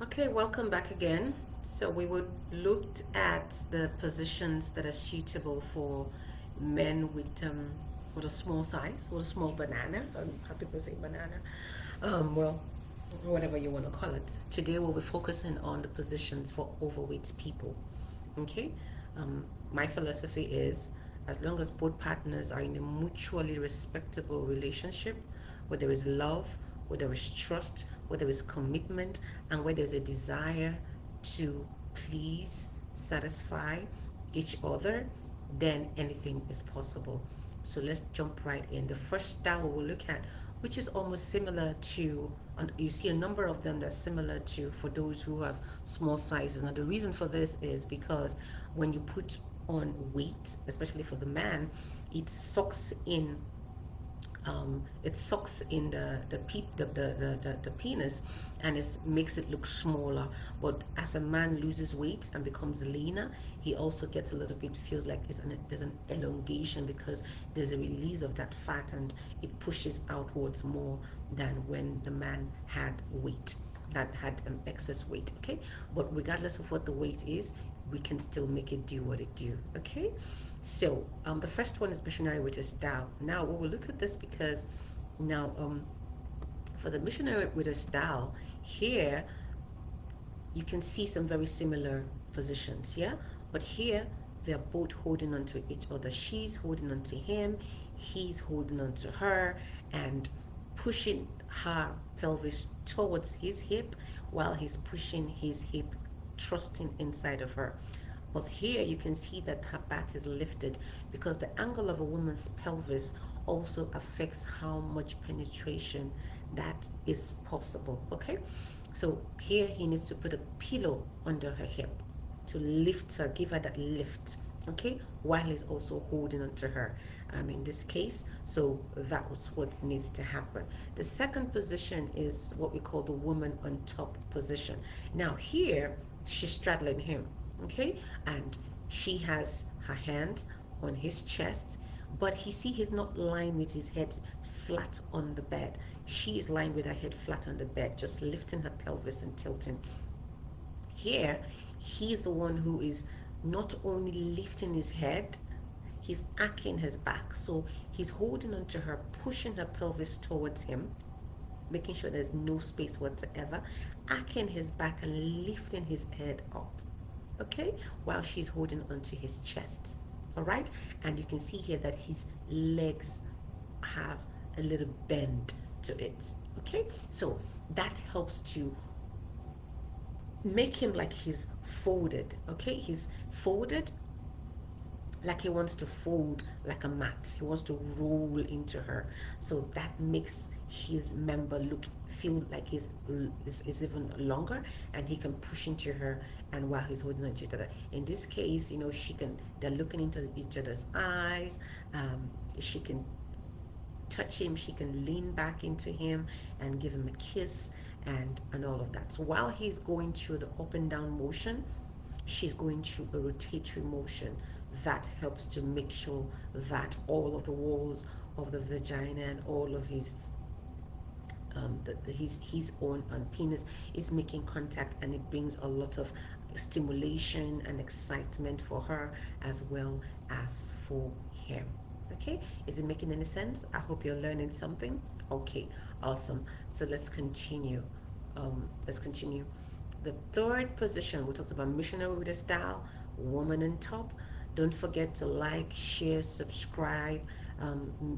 Okay, welcome back again. So we would looked at the positions that are suitable for men with a small size, with a small banana. How people say banana. Well, whatever you want to call it. Today we'll be focusing on the positions for overweight people. Okay, my philosophy is as long as both partners are in a mutually respectable relationship where there is love, where there is trust, where there is commitment, and where there's a desire to please, satisfy each other, then anything is possible. So let's jump right in. The first style we'll look at, which is almost similar to, and you see a number of them that's similar to for those who have small sizes. Now, the reason for this is because when you put on weight, especially for the man, it sucks in the penis, and it makes it look smaller. But as a man loses weight and becomes leaner, he also gets a little bit, feels like there's an elongation because there's a release of that fat and it pushes outwards more than when the man had weight, that had excess weight. Okay, but regardless of what the weight is, we can still make it do what it do. Okay, so the first one is missionary with a style. Now we will look at this because now for the missionary with a style here, you can see some very similar positions, yeah? But here they're both holding on to each other. She's holding on to him, he's holding on to her, and pushing her pelvis towards his hip while he's pushing his hip, trusting inside of her. But here you can see that her back is lifted because the angle of a woman's pelvis also affects how much penetration that is possible. Okay, so here he needs to put a pillow under her hip to lift her, give her that lift. Okay, while he's also holding onto her. In this case, so that was what needs to happen. The second position is what we call the woman on top position. Now here she's straddling him, okay, and she has her hand on his chest, but he's not lying with his head flat on the bed. She is lying with her head flat on the bed, just lifting her pelvis and tilting. Here he's the one who is not only lifting his head, he's arching his back. So he's holding onto her, pushing her pelvis towards him, making sure there's no space whatsoever, arching his back and lifting his head up, okay, while she's holding onto his chest. All right, and you can see here that his legs have a little bend to it. Okay, so that helps to make him like he's folded. Okay, he's folded like he wants to fold like a mat. He wants to roll into her. So that makes his member feel like is even longer, and he can push into her, and while he's holding on to each other. In this case, they're looking into each other's eyes. She can touch him, she can lean back into him and give him a kiss and all of that. So while he's going through the up and down motion, she's going through a rotatory motion that helps to make sure that all of the walls of the vagina and all of his own penis is making contact, and it brings a lot of stimulation and excitement for her as well as for him. Okay, is it making any sense? I hope you're learning something. Okay, awesome. So let's continue. The third position, we talked about missionary with a style, woman on top. Don't forget to like, share, subscribe.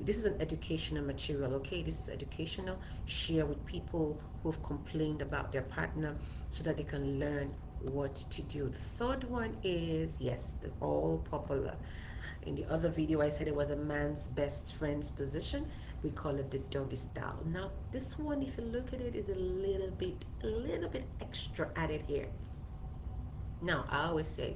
This is an educational material, okay? This is educational. Share with people who've complained about their partner so that they can learn what to do. The third one is, yes, they're all popular. In the other video, I said it was a man's best friend's position. We call it the doggy style. Now, this one, if you look at it, is a little bit extra added here. Now, I always say,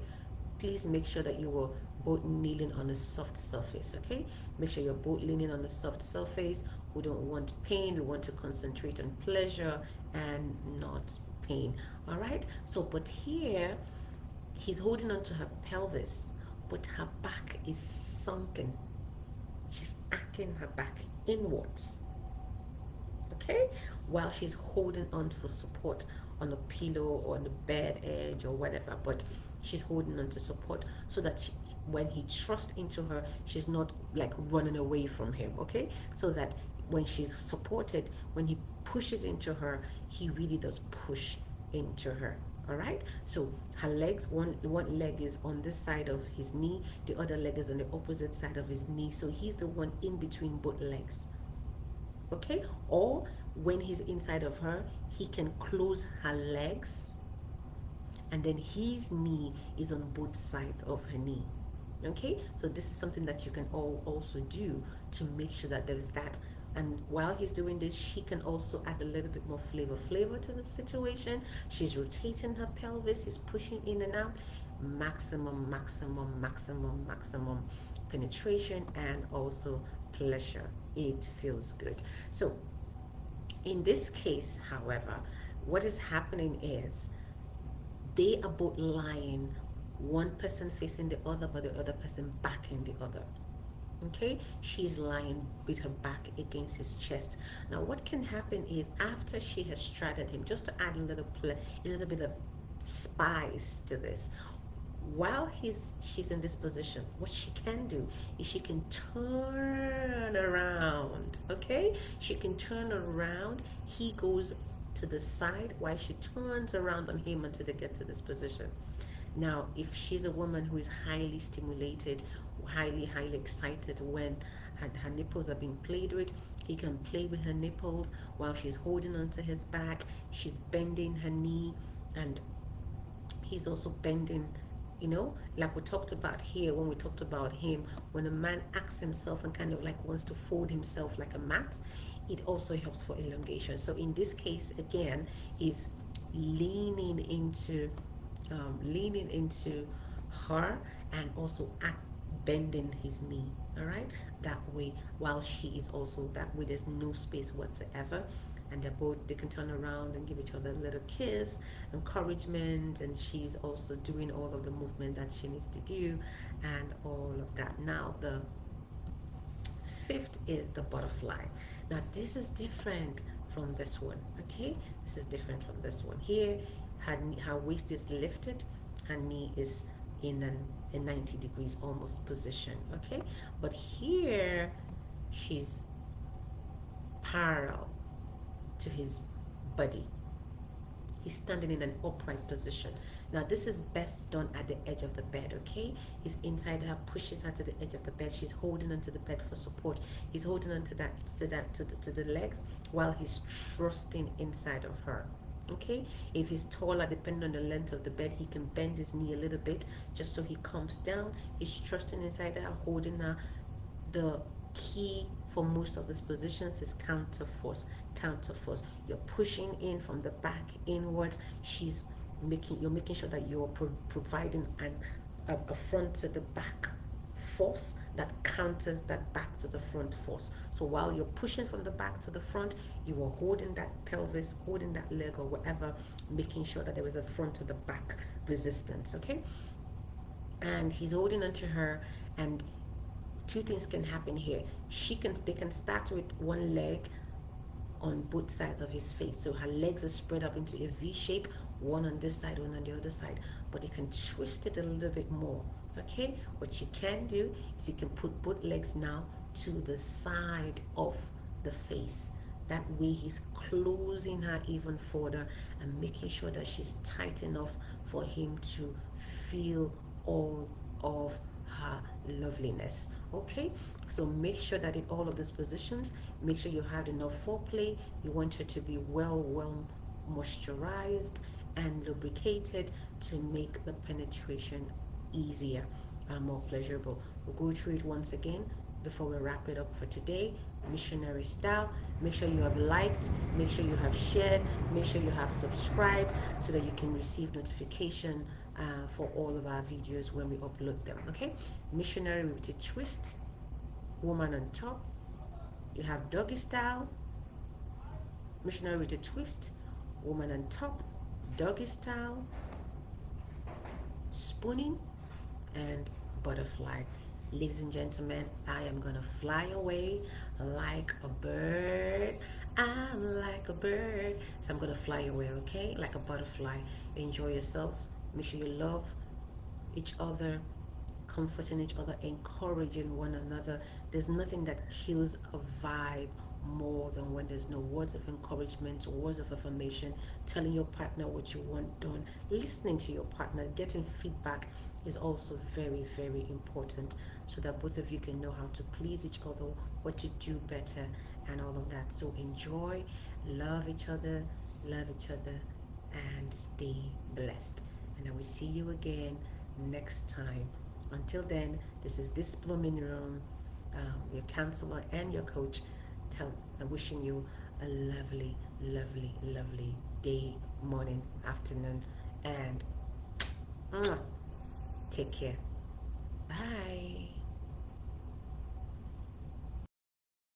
please make sure that you are both kneeling on a soft surface, okay? Make sure you're both leaning on a soft surface. We don't want pain. We want to concentrate on pleasure and not pain, all right? So, but here, he's holding onto her pelvis, but her back is sunken. She's arcing her back inwards, okay, while she's holding on for support on a pillow or on the bed edge or whatever, but she's holding on to support so that when he trusts into her, she's not like running away from him, okay? So that when she's supported, when he pushes into her, he really does push into her. All right, so her legs, one leg is on this side of his knee, the other leg is on the opposite side of his knee, so he's the one in between both legs. Okay, or when he's inside of her, he can close her legs, and then his knee is on both sides of her knee. Okay, so this is something that you can also do to make sure that there's that. And while he's doing this, she can also add a little bit more flavor to the situation. She's rotating her pelvis, he's pushing in and out. Maximum penetration and also pleasure. It feels good. So in this case, however, what is happening is they are both lying, one person facing the other, but the other person backing the other. Okay, she's lying with her back against his chest. Now what can happen is, after she has straddled him, just to add a little bit of spice to this, while she's in this position, what she can do is she can turn around. Okay, she can turn around, he goes to the side while she turns around on him until they get to this position. Now, if she's a woman who is highly stimulated, highly excited when her nipples are being played with, he can play with her nipples while she's holding onto his back. She's bending her knee, and he's also bending, like we talked about here when we talked about him. When a man acts himself and kind of like wants to fold himself like a mat, it also helps for elongation. So in this case, again, he's leaning into her, and also bending his knee. All right, that way, while she is also that way, there's no space whatsoever, and they can turn around and give each other a little kiss, encouragement, and she's also doing all of the movement that she needs to do and all of that. Now the fifth is the butterfly. Now this is different from this one. Okay, this is different from this one. Here her waist is lifted, her knee is in a 90 degrees almost position. Okay, but here she's parallel to his body. He's standing in an upright position. Now this is best done at the edge of the bed. Okay, he's inside her, pushes her to the edge of the bed. She's holding onto the bed for support. He's holding onto to the legs while he's thrusting inside of her. Okay, if he's taller, depending on the length of the bed, he can bend his knee a little bit just so he comes down. He's thrusting inside her, holding her. The key for most of these positions is counter force. You're pushing in from the back inwards. You're making sure that you're providing a front to the back force that counters that back to the front force. So while you're pushing from the back to the front, you are holding that pelvis, holding that leg or whatever, making sure that there is a front to the back resistance. Okay, and he's holding onto her, and two things can happen here. They can start with one leg on both sides of his face, so her legs are spread up into a V shape, one on this side, one on the other side, but you can twist it a little bit more. Okay, what you can do is you can put both legs now to the side of the face. That way he's closing her even further and making sure that she's tight enough for him to feel all of her loveliness. Okay, so make sure that in all of these positions, make sure you have enough foreplay. You want her to be well moisturized and lubricated to make the penetration easier and more pleasurable. We'll go through it once again before we wrap it up for today. Missionary Style. Make sure you have liked, make sure you have shared, make sure you have subscribed so that you can receive notification for all of our videos when we upload them. Okay, Missionary with a twist, woman on top. You have Doggy Style, Missionary with a twist, woman on top, Doggy Style, spooning, and butterfly. Ladies and gentlemen, I am gonna fly away like a bird. I'm like a bird. So I'm gonna fly away, okay? Like a butterfly. Enjoy yourselves. Make sure you love each other, comforting each other, encouraging one another. There's nothing that kills a vibe more than when there's no words of encouragement, words of affirmation, telling your partner what you want done, listening to your partner, getting feedback is also very, very important so that both of you can know how to please each other, what to do better, and all of that. So enjoy, love each other, and stay blessed. And I will see you again next time. Until then, this is This Blooming Room, your counselor and your coach, wishing you a lovely, lovely, lovely day, morning, afternoon, and take care.